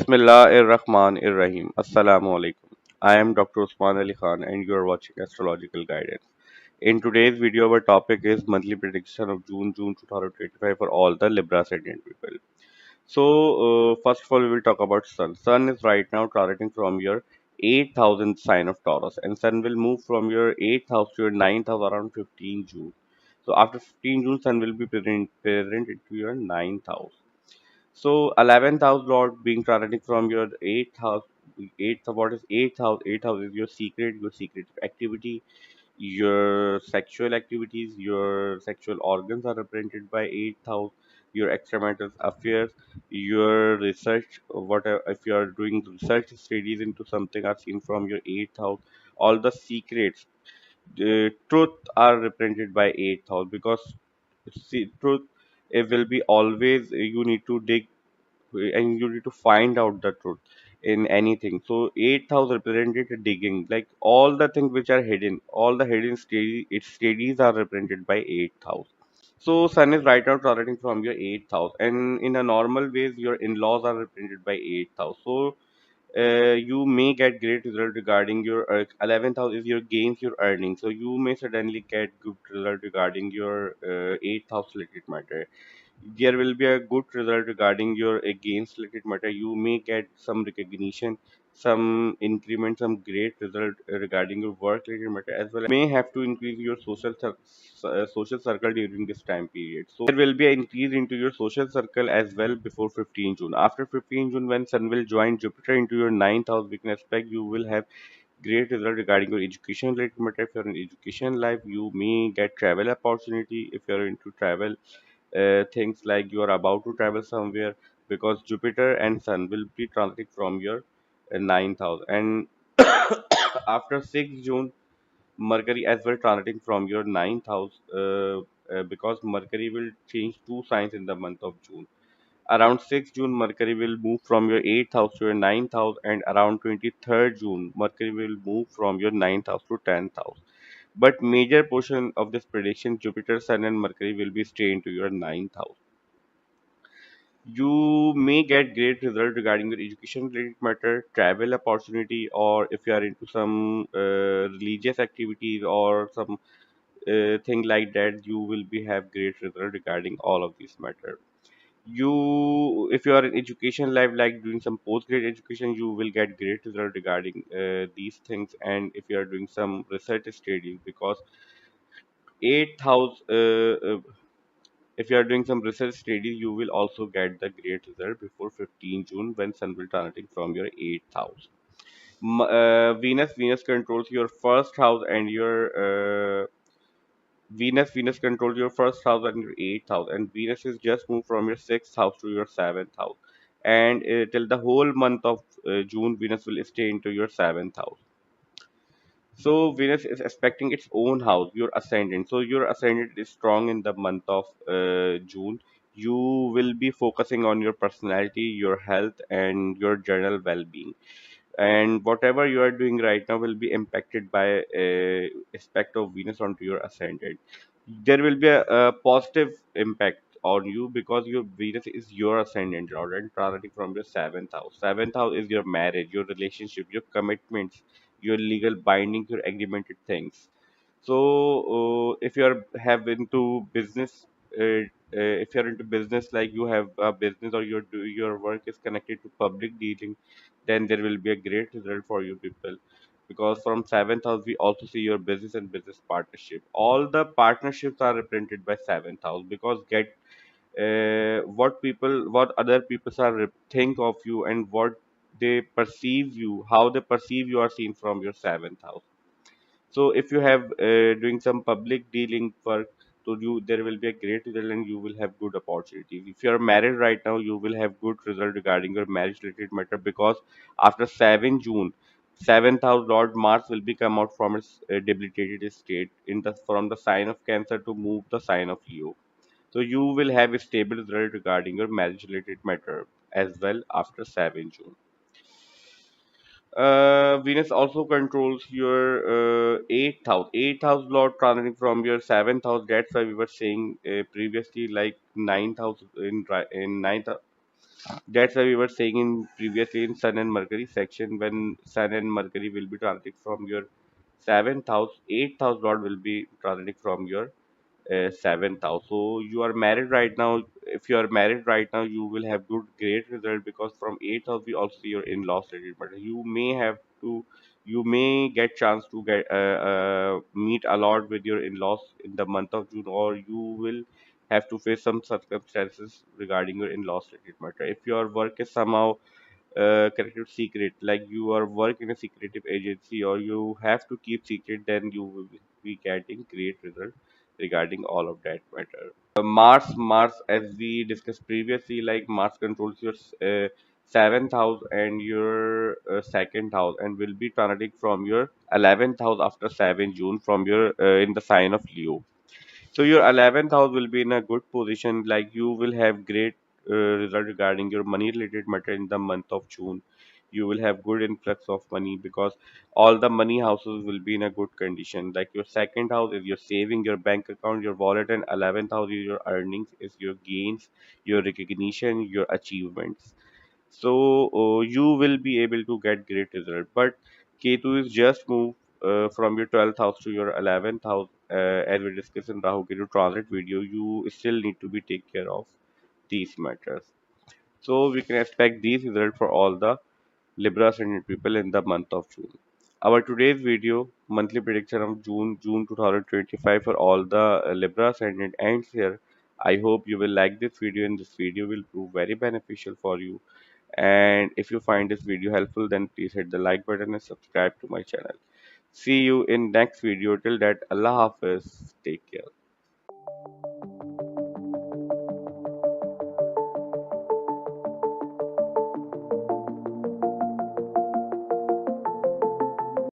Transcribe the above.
Bismillahir-Rahmanir-Rahim. Assalamu alaikum. I am Dr. Usman Ali Khan and you are watching Astrological Guidance. In today's video, our topic is monthly prediction of June 2025 for all the Libra Ascendant people. First of all, we will talk about Sun. Sun is right now transiting from your 8,000th sign of Taurus, and Sun will move from your 8th house to your 9th house around 15 June. So, after 15 June, Sun will be present into your 9th house. So 11th house lord being transiting from your 8th house. What is 8th house? 8th house is your secretive activity, your sexual activities, your sexual organs are represented by 8th house, your extramarital affairs, your research, whatever, if you are doing research studies into something are seen from your 8th house. All the secrets, the truth are represented by 8th house because see, truth, it will be always you need to dig and you need to find out the truth in anything. So 8th house represented digging, like all the things which are hidden, all the hidden studies, its studies are represented by 8th house. So Sun is right now transiting from your 8th house, and in a normal ways, your in-laws are represented by 8th house. So you may get great result regarding your 11th house is your gains, your earnings. So you may suddenly get good result regarding your 8th house related matter. There will be a good result regarding your against related matter. You may get some recognition, some increment, some great result regarding your work related matter as well. May have to increase your social circle during this time period. So there will be an increase into your social circle as well before 15 June. After 15 June, when Sun will join Jupiter into your ninth house, we can expect you will have great result regarding your education related matter. If you're in education life, you may get travel opportunity. If you're into travel, things like you are about to travel somewhere, because Jupiter and Sun will be transiting from your ninth house. And after 6th June, Mercury as well transiting from your ninth house, because Mercury will change two signs in the month of June. Around 6th June, Mercury will move from your 8th house to your ninth house, and around 23rd June, Mercury will move from your ninth house to 10th house. But major portion of this prediction, Jupiter, Sun, and Mercury will be stay into your ninth house. You may get great result regarding your education related matter, travel opportunity, or if you are into some religious activities or some thing like that, you will be have great result regarding all of these matter. You, if you are in education life, like doing some post-grade education, you will get great result regarding these things. And if you are doing some research studies, because 8th house, if you are doing some research studies, you will also get the great result before 15 June when Sun will transiting from your 8th house. Venus controls your first house and your Venus controls your first house and your 8th house, and Venus is just moved from your 6th house to your 7th house. And till the whole month of June, Venus will stay into your 7th house. So Venus is expecting its own house, your ascendant. So your ascendant is strong in the month of June. You will be focusing on your personality, your health, and your general well-being. And whatever you are doing right now will be impacted by aspect of Venus onto your ascendant. There will be a positive impact on you because your Venus is your ascendant lord and transiting from your 7th house. 7th house is your marriage, your relationship, your commitments, your legal binding, your agreemented things. So if you are have into business, if you are into business, like you have a business or your work is connected to public dealing, then there will be a great result for you people. Because from 7th house we also see your business and business partnership. All the partnerships are represented by 7th house, because get what other people are think of you, and what they perceive you, how they perceive you are seen from your 7th house. So if you have doing some public dealing work, so you there will be a great result and you will have good opportunities. If you are married right now, you will have good result regarding your marriage related matter, because after 7 June, 7th house Lord Mars will be come out from its debilitated state in the from the sign of Cancer to move the sign of Leo. So you will have a stable result regarding your marriage related matter as well after 7 June. Venus also controls your 8th house. 8th house Lord transiting from your 7th house. That's why we were saying previously, like ninth house in ninth. That's why we were saying in previously in Sun and Mercury section, when Sun and Mercury will be transiting from your seventh house, eighth house Lord will be transiting from your seventh house. So you are married right now. If you are married right now, you will have good great result, because from eighth house we also see your in-laws related matter. You may get chance to meet a lot with your in-laws in the month of June, or you will have to face some circumstances regarding your in-laws related matter. If your work is somehow character secret, like you are work in a secretive agency or you have to keep secret, then you will be getting great result regarding all of that matter. Mars, as we discussed previously, like Mars controls your seventh house and your second house, and will be transiting from your 11th house after 7 June from your in the sign of Leo. So your 11th house will be in a good position, like you will have great result regarding your money related matter in the month of June. You will have good influx of money because all the money houses will be in a good condition. Like your second house is your saving, your bank account, your wallet, and 11th house is your earnings, is your gains, your recognition, your achievements. So you will be able to get great result. But Ketu is just move from your 12th house to your 11th house, as we discussed in Rahu Ketu transit video. You still need to be take care of these matters. So we can expect these results for all the Libra Ascendant people in the month of June. Our today's video, monthly prediction of June 2025 for all the Libra Ascendant ends here. I hope you will like this video, and this video will prove very beneficial for you. And if you find this video helpful, then please hit the like button and subscribe to my channel. See you in next video. Till that, Allah Hafiz. Take care.